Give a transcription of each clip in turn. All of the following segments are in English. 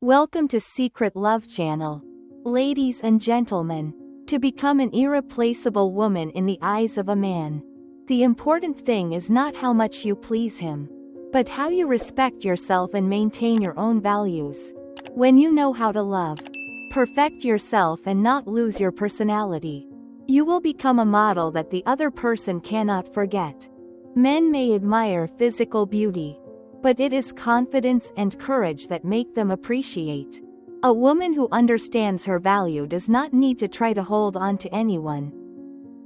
Welcome to Secret Love Channel. Ladies and gentlemen, to become an irreplaceable woman in the eyes of a man, the important thing is not how much you please him, but how you respect yourself and maintain your own values. When you know how to love, perfect yourself and not lose your personality, you will become a model that the other person cannot forget. Men may admire physical beauty, but it is confidence and courage that make them appreciate. A woman who understands her value does not need to try to hold on to anyone,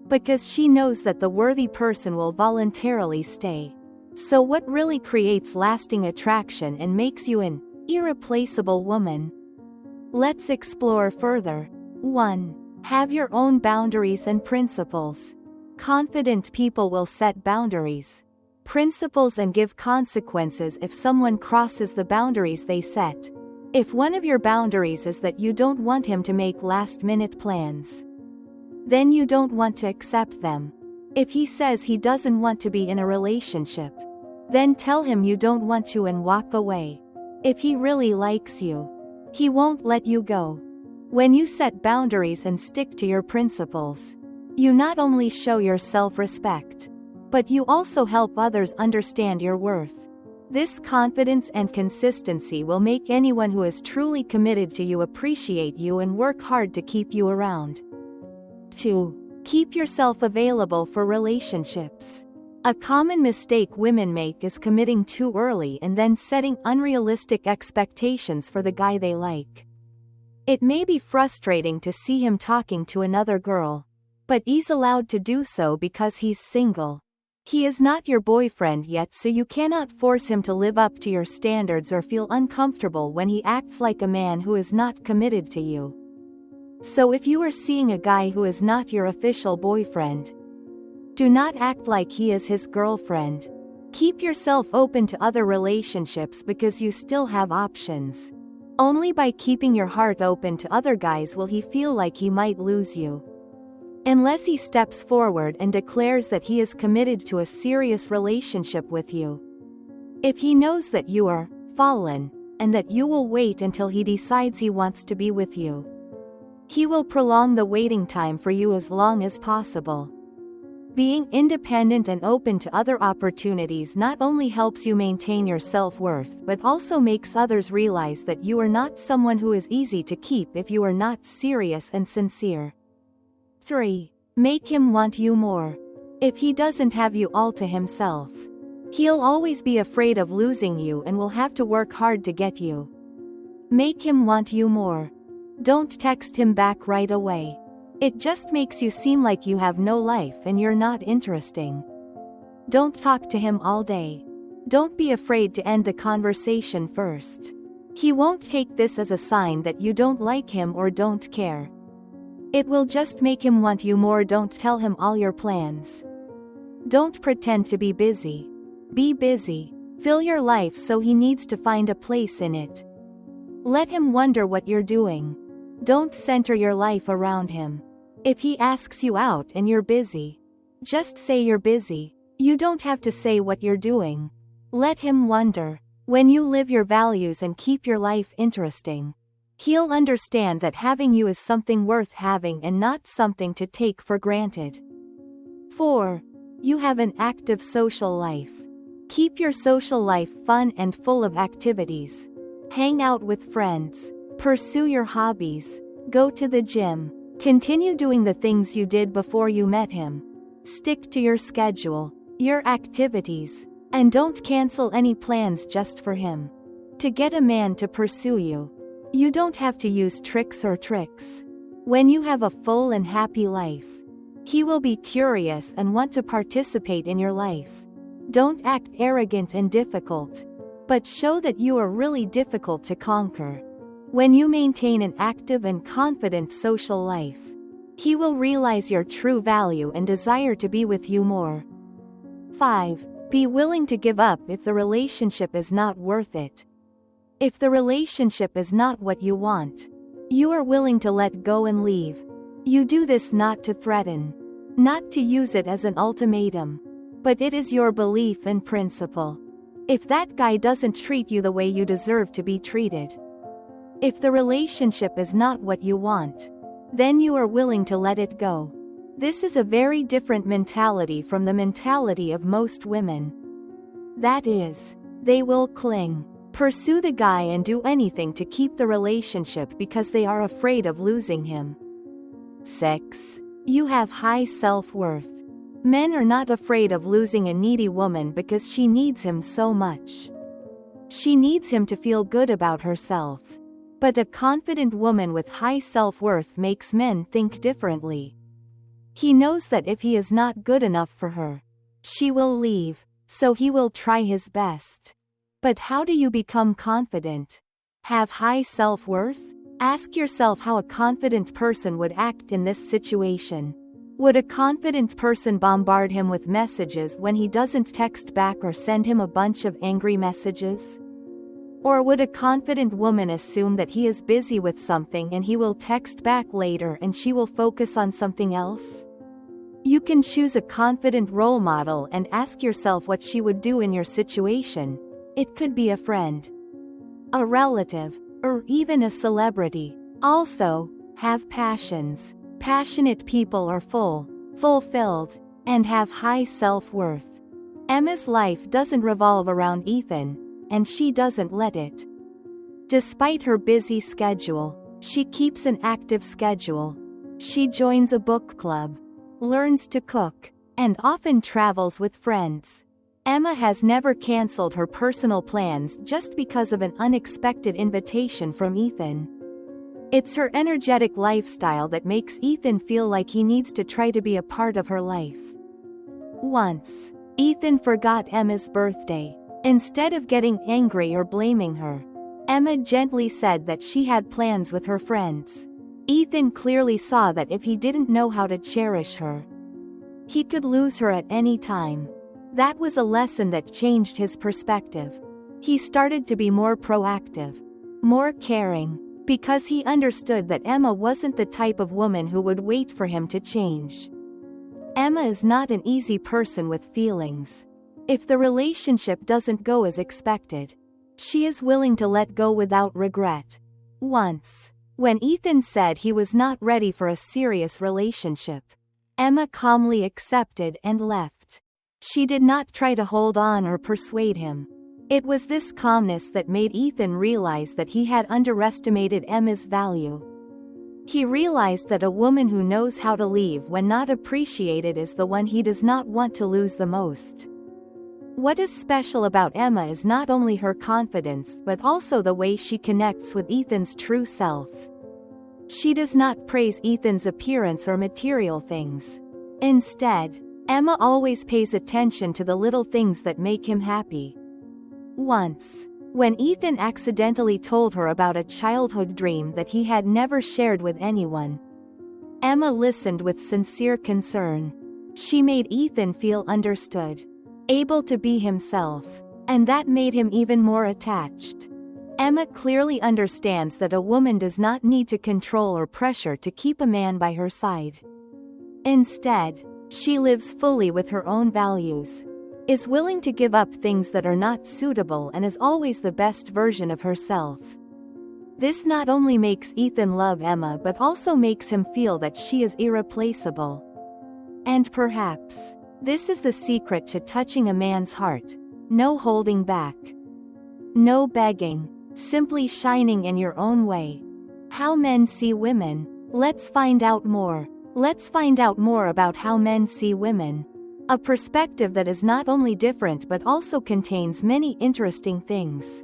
because she knows that the worthy person will voluntarily stay. So what really creates lasting attraction and makes you an irreplaceable woman? Let's explore further. 1. Have your own boundaries and principles. Confident people will set boundaries, principles, and give consequences if someone crosses the boundaries they set. If one of your boundaries is that you don't want him to make last-minute plans, then you don't want to accept them. If he says he doesn't want to be in a relationship, then tell him you don't want to and walk away. If he really likes you, he won't let you go. When you set boundaries and stick to your principles, you not only show your self-respect, but you also help others understand your worth. This confidence and consistency will make anyone who is truly committed to you appreciate you and work hard to keep you around. 2. Keep yourself available for relationships. A common mistake women make is committing too early and then setting unrealistic expectations for the guy they like. It may be frustrating to see him talking to another girl, but he's allowed to do so because he's single. He is not your boyfriend yet, so you cannot force him to live up to your standards or feel uncomfortable when he acts like a man who is not committed to you. So if you are seeing a guy who is not your official boyfriend, do not act like he is his girlfriend. Keep yourself open to other relationships because you still have options. Only by keeping your heart open to other guys will he feel like he might lose you. Unless he steps forward and declares that he is committed to a serious relationship with you. If he knows that you are fallen, and that you will wait until he decides he wants to be with you, he will prolong the waiting time for you as long as possible. Being independent and open to other opportunities not only helps you maintain your self-worth but also makes others realize that you are not someone who is easy to keep if you are not serious and sincere. 3. Make him want you more. If he doesn't have you all to himself, he'll always be afraid of losing you and will have to work hard to get you. Make him want you more. Don't text him back right away. It just makes you seem like you have no life and you're not interesting. Don't talk to him all day. Don't be afraid to end the conversation first. He won't take this as a sign that you don't like him or don't care. It will just make him want you more. Don't tell him all your plans. Don't pretend to be busy. Be busy. Fill your life so he needs to find a place in it. Let him wonder what you're doing. Don't center your life around him. If he asks you out and you're busy, just say you're busy. You don't have to say what you're doing. Let him wonder. When you live your values and keep your life interesting, he'll understand that having you is something worth having and not something to take for granted. 4. You have an active social life. Keep your social life fun and full of activities. Hang out with friends. Pursue your hobbies. Go to the gym. Continue doing the things you did before you met him. Stick to your schedule, your activities, and don't cancel any plans just for him. To get a man to pursue you, you don't have to use tricks. When you have a full and happy life, he will be curious and want to participate in your life. Don't act arrogant and difficult, but show that you are really difficult to conquer. When you maintain an active and confident social life, he will realize your true value and desire to be with you more. 5. Be willing to give up if the relationship is not worth it. If the relationship is not what you want, you are willing to let go and leave. You do this not to threaten, not to use it as an ultimatum, but it is your belief and principle. If that guy doesn't treat you the way you deserve to be treated, If the relationship is not what you want, then you are willing to let it go. This is a very different mentality from the mentality of most women. That is, they will cling, pursue the guy and do anything to keep the relationship because they are afraid of losing him. 6. You have high self-worth. Men are not afraid of losing a needy woman because she needs him so much. She needs him to feel good about herself. But a confident woman with high self-worth makes men think differently. He knows that if he is not good enough for her, she will leave, so he will try his best. But how do you become confident? Have high self-worth? Ask yourself how a confident person would act in this situation. Would a confident person bombard him with messages when he doesn't text back or send him a bunch of angry messages? Or would a confident woman assume that he is busy with something and he will text back later and she will focus on something else? You can choose a confident role model and ask yourself what she would do in your situation. It could be a friend, a relative, or even a celebrity. Also, have passions. Passionate people are fulfilled, and have high self-worth. Emma's life doesn't revolve around Ethan, and she doesn't let it. Despite her busy schedule, she keeps an active schedule. She joins a book club, learns to cook, and often travels with friends. Emma has never cancelled her personal plans just because of an unexpected invitation from Ethan. It's her energetic lifestyle that makes Ethan feel like he needs to try to be a part of her life. Once, Ethan forgot Emma's birthday. Instead of getting angry or blaming her, Emma gently said that she had plans with her friends. Ethan clearly saw that if he didn't know how to cherish her, he could lose her at any time. That was a lesson that changed his perspective. He started to be more proactive, more caring, because he understood that Emma wasn't the type of woman who would wait for him to change. Emma is not an easy person with feelings. If the relationship doesn't go as expected, she is willing to let go without regret. Once, when Ethan said he was not ready for a serious relationship, Emma calmly accepted and left. She did not try to hold on or persuade him. It was this calmness that made Ethan realize that he had underestimated Emma's value. He realized that a woman who knows how to leave when not appreciated is the one he does not want to lose the most. What is special about Emma is not only her confidence but also the way she connects with Ethan's true self. She does not praise Ethan's appearance or material things. Instead, Emma always pays attention to the little things that make him happy. Once, when Ethan accidentally told her about a childhood dream that he had never shared with anyone, Emma listened with sincere concern. She made Ethan feel understood, able to be himself, and that made him even more attached. Emma clearly understands that a woman does not need to control or pressure to keep a man by her side. Instead, she lives fully with her own values, is willing to give up things that are not suitable and is always the best version of herself. This not only makes Ethan love Emma but also makes him feel that she is irreplaceable. And perhaps, this is the secret to touching a man's heart: no holding back, no begging, simply shining in your own way. How men see women. Let's find out more. Let's find out more about how men see women. A perspective that is not only different but also contains many interesting things.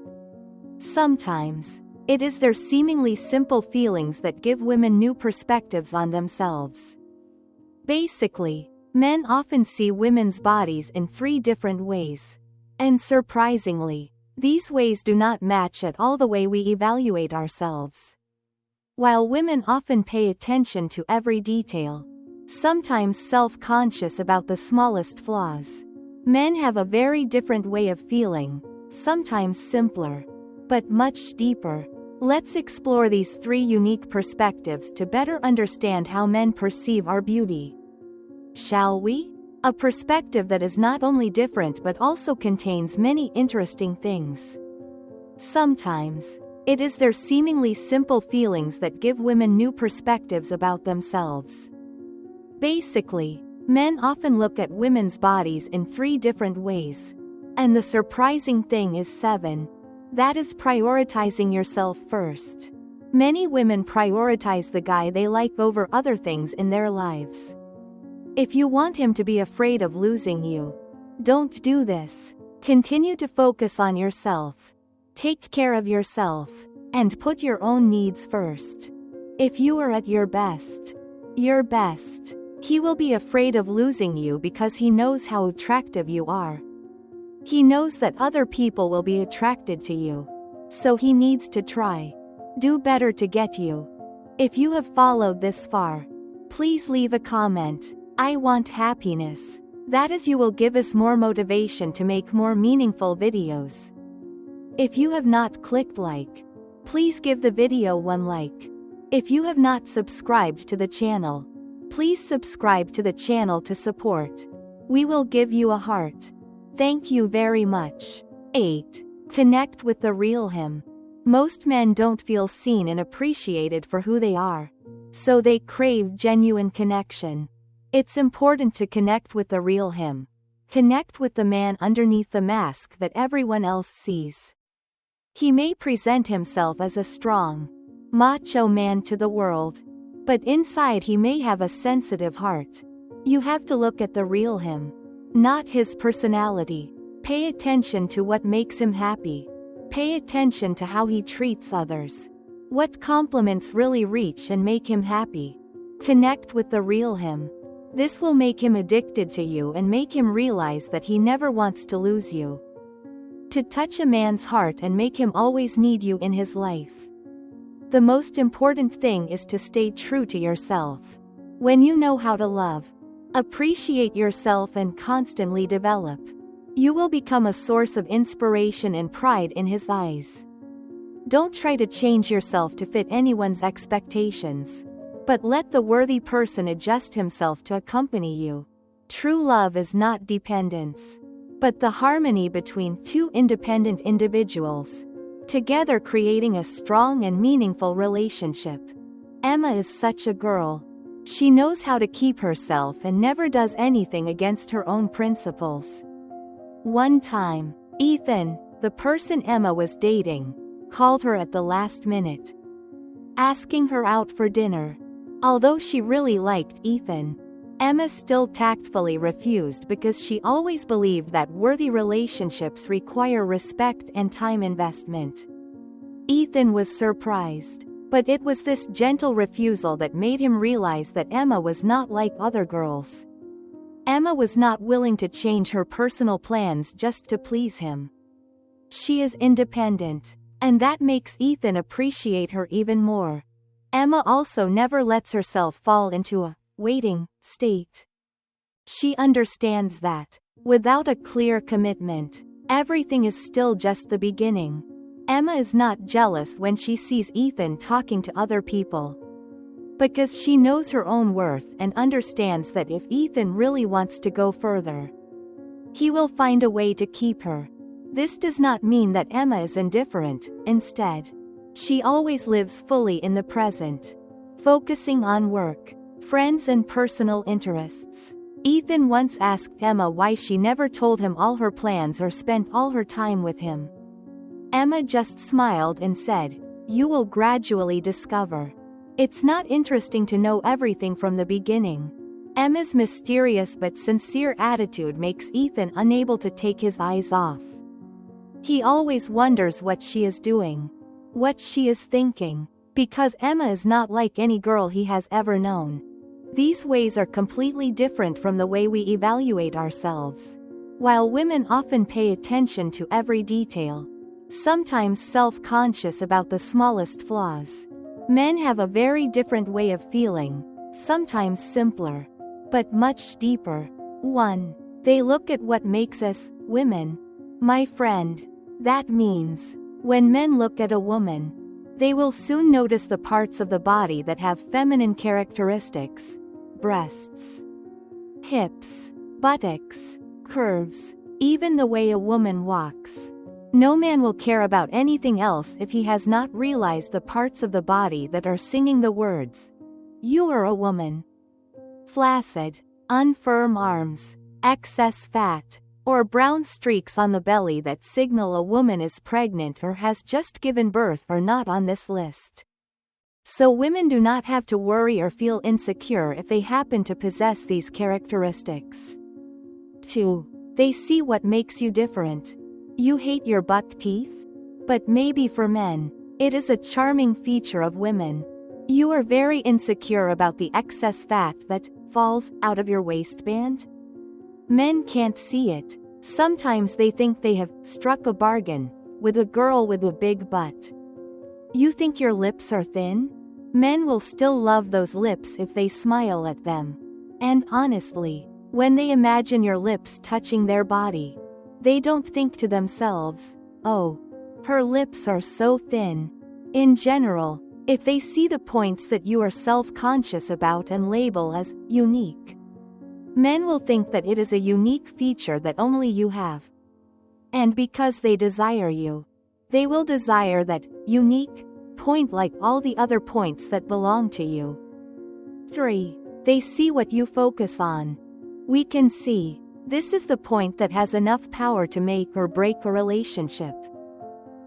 Sometimes, it is their seemingly simple feelings that give women new perspectives on themselves. Basically, men often see women's bodies in 3 different ways. And surprisingly, these ways do not match at all the way we evaluate ourselves. While women often pay attention to every detail, sometimes self-conscious about the smallest flaws, men have a very different way of feeling, sometimes simpler, but much deeper. Let's explore these 3 unique perspectives to better understand how men perceive our beauty. Shall we? A perspective that is not only different but also contains many interesting things. Sometimes, It is their seemingly simple feelings that give women new perspectives about themselves. Basically, men often look at women's bodies in 3 different ways. And the surprising thing is 7. That is prioritizing yourself first. Many women prioritize the guy they like over other things in their lives. If you want him to be afraid of losing you, don't do this. Continue to focus on yourself. Take care of yourself, and put your own needs first. If you are at your best, he will be afraid of losing you because he knows how attractive you are. He knows that other people will be attracted to you. So he needs to try. Do better to get you. If you have followed this far, please leave a comment. I want happiness. That is, you will give us more motivation to make more meaningful videos. If you have not clicked like, please give the video 1 like. If you have not subscribed to the channel, please subscribe to the channel to support. We will give you a heart. Thank you very much. 8. Connect with the real him. Most men don't feel seen and appreciated for who they are. So they crave genuine connection. It's important to connect with the real him. Connect with the man underneath the mask that everyone else sees. He may present himself as a strong, macho man to the world, but inside he may have a sensitive heart. You have to look at the real him, not his personality. Pay attention to what makes him happy. Pay attention to how he treats others. What compliments really reach and make him happy. Connect with the real him. This will make him addicted to you and make him realize that he never wants to lose you. To touch a man's heart and make him always need you in his life. The most important thing is to stay true to yourself. When you know how to love, appreciate yourself and constantly develop, you will become a source of inspiration and pride in his eyes. Don't try to change yourself to fit anyone's expectations, but let the worthy person adjust himself to accompany you. True love is not dependence, but the harmony between 2 independent individuals, together creating a strong and meaningful relationship. Emma is such a girl. She knows how to keep herself and never does anything against her own principles. One time, Ethan, the person Emma was dating, called her at the last minute, asking her out for dinner. Although she really liked Ethan, Emma still tactfully refused because she always believed that worthy relationships require respect and time investment. Ethan was surprised, but it was this gentle refusal that made him realize that Emma was not like other girls. Emma was not willing to change her personal plans just to please him. She is independent, and that makes Ethan appreciate her even more. Emma also never lets herself fall into a waiting state. She understands that, without a clear commitment, everything is still just the beginning. Emma is not jealous when she sees Ethan talking to other people, because she knows her own worth and understands that if Ethan really wants to go further, he will find a way to keep her. This does not mean that Emma is indifferent. Instead, she always lives fully in the present, focusing on work, friends and personal interests. Ethan once asked Emma why she never told him all her plans or spent all her time with him. Emma just smiled and said, "You will gradually discover. It's not interesting to know everything from the beginning." Emma's mysterious but sincere attitude makes Ethan unable to take his eyes off. He always wonders what she is doing, what she is thinking, because Emma is not like any girl he has ever known. These ways are completely different from the way we evaluate ourselves. While women often pay attention to every detail, sometimes self-conscious about the smallest flaws, men have a very different way of feeling, sometimes simpler, but much deeper. 1. They look at what makes us women. My friend, that means, when men look at a woman, they will soon notice the parts of the body that have feminine characteristics: breasts, hips, buttocks, curves, even the way a woman walks. No man will care about anything else if he has not realized the parts of the body that are singing the words, "You are a woman." Flaccid, unfirm arms, excess fat, or brown streaks on the belly that signal a woman is pregnant or has just given birth are not on this list. So women do not have to worry or feel insecure if they happen to possess these characteristics. 2. They see what makes you different. You hate your buck teeth? But maybe for men, it is a charming feature of women. You are very insecure about the excess fat that falls out of your waistband? Men can't see it. Sometimes they think they have struck a bargain with a girl with a big butt. You think your lips are thin? Men will still love those lips if they smile at them. And honestly, when they imagine your lips touching their body, they don't think to themselves, "Oh, her lips are so thin." In general, if they see the points that you are self-conscious about and label as unique, men will think that it is a unique feature that only you have. And because they desire you, they will desire that unique point like all the other points that belong to you. 3. They see what you focus on. We can see. This is the point that has enough power to make or break a relationship.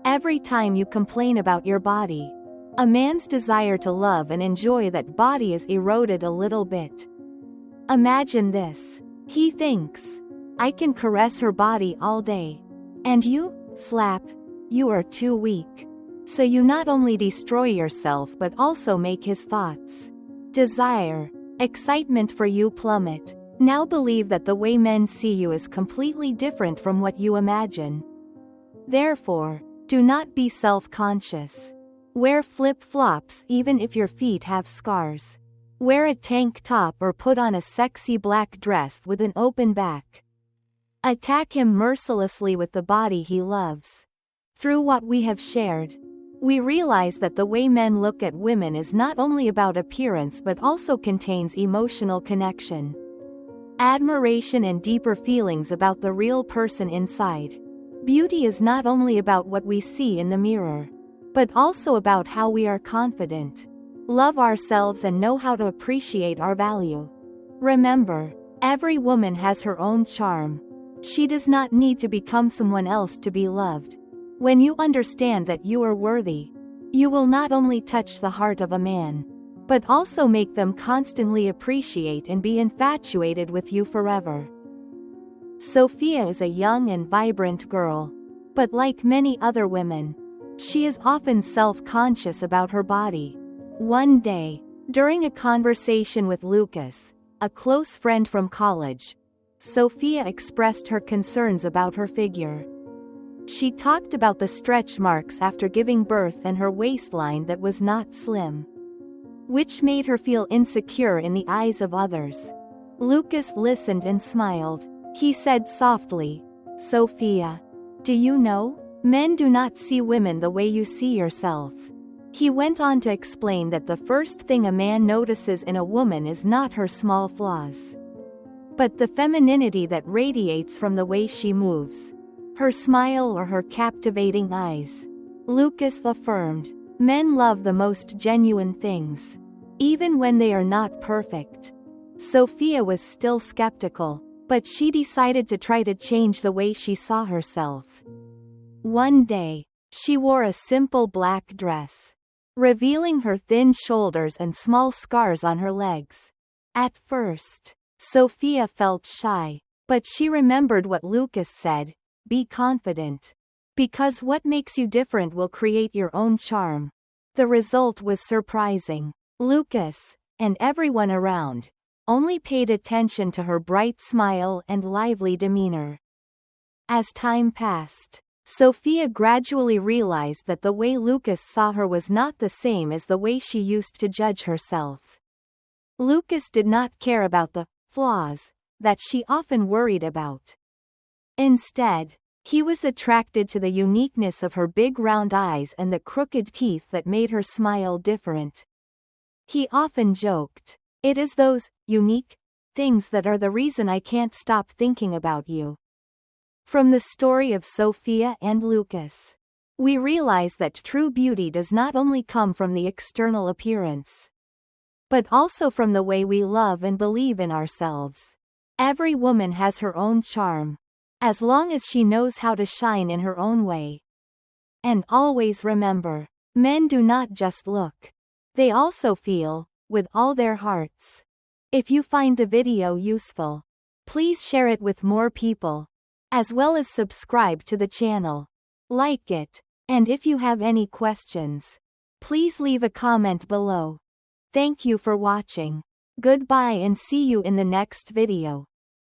Every time you complain about your body, a man's desire to love and enjoy that body is eroded a little bit. Imagine this. He thinks, "I can caress her body all day." And you, slap, "You are too weak." So you not only destroy yourself but also make his thoughts, desire, excitement for you plummet. Now believe that the way men see you is completely different from what you imagine. Therefore, do not be self-conscious. Wear flip-flops even if your feet have scars. Wear a tank top or put on a sexy black dress with an open back. Attack him mercilessly with the body he loves. Through what we have shared, we realize that the way men look at women is not only about appearance but also contains emotional connection, admiration and deeper feelings about the real person inside. Beauty is not only about what we see in the mirror, but also about how we are confident, love ourselves and know how to appreciate our value. Remember, every woman has her own charm. She does not need to become someone else to be loved. When you understand that you are worthy, you will not only touch the heart of a man, but also make them constantly appreciate and be infatuated with you forever. Sophia is a young and vibrant girl, but like many other women, she is often self-conscious about her body. One day, during a conversation with Lucas, a close friend from college, Sophia expressed her concerns about her figure. She talked about the stretch marks after giving birth and her waistline that was not slim, which made her feel insecure in the eyes of others. Lucas listened and smiled. He said softly, "Sophia, do you know, men do not see women the way you see yourself." He went on to explain that the first thing a man notices in a woman is not her small flaws, but the femininity that radiates from the way she moves, her smile or her captivating eyes. Lucas affirmed, "Men love the most genuine things, even when they are not perfect." Sophia was still skeptical, but she decided to try to change the way she saw herself. One day, she wore a simple black dress, revealing her thin shoulders and small scars on her legs. At first, Sophia felt shy, but she remembered what Lucas said, "Be confident. Because what makes you different will create your own charm." The result was surprising. Lucas, and everyone around, only paid attention to her bright smile and lively demeanor. As time passed, Sophia gradually realized that the way Lucas saw her was not the same as the way she used to judge herself. Lucas did not care about the flaws that she often worried about. Instead, he was attracted to the uniqueness of her big round eyes and the crooked teeth that made her smile different. He often joked, "It is those unique things that are the reason I can't stop thinking about you." From the story of Sophia and Lucas, we realize that true beauty does not only come from the external appearance, but also from the way we love and believe in ourselves. Every woman has her own charm, as long as she knows how to shine in her own way. And always remember, men do not just look. They also feel, with all their hearts. If you find the video useful, please share it with more people, as well as subscribe to the channel. Like it, and if you have any questions, please leave a comment below. Thank you for watching. Goodbye and see you in the next video.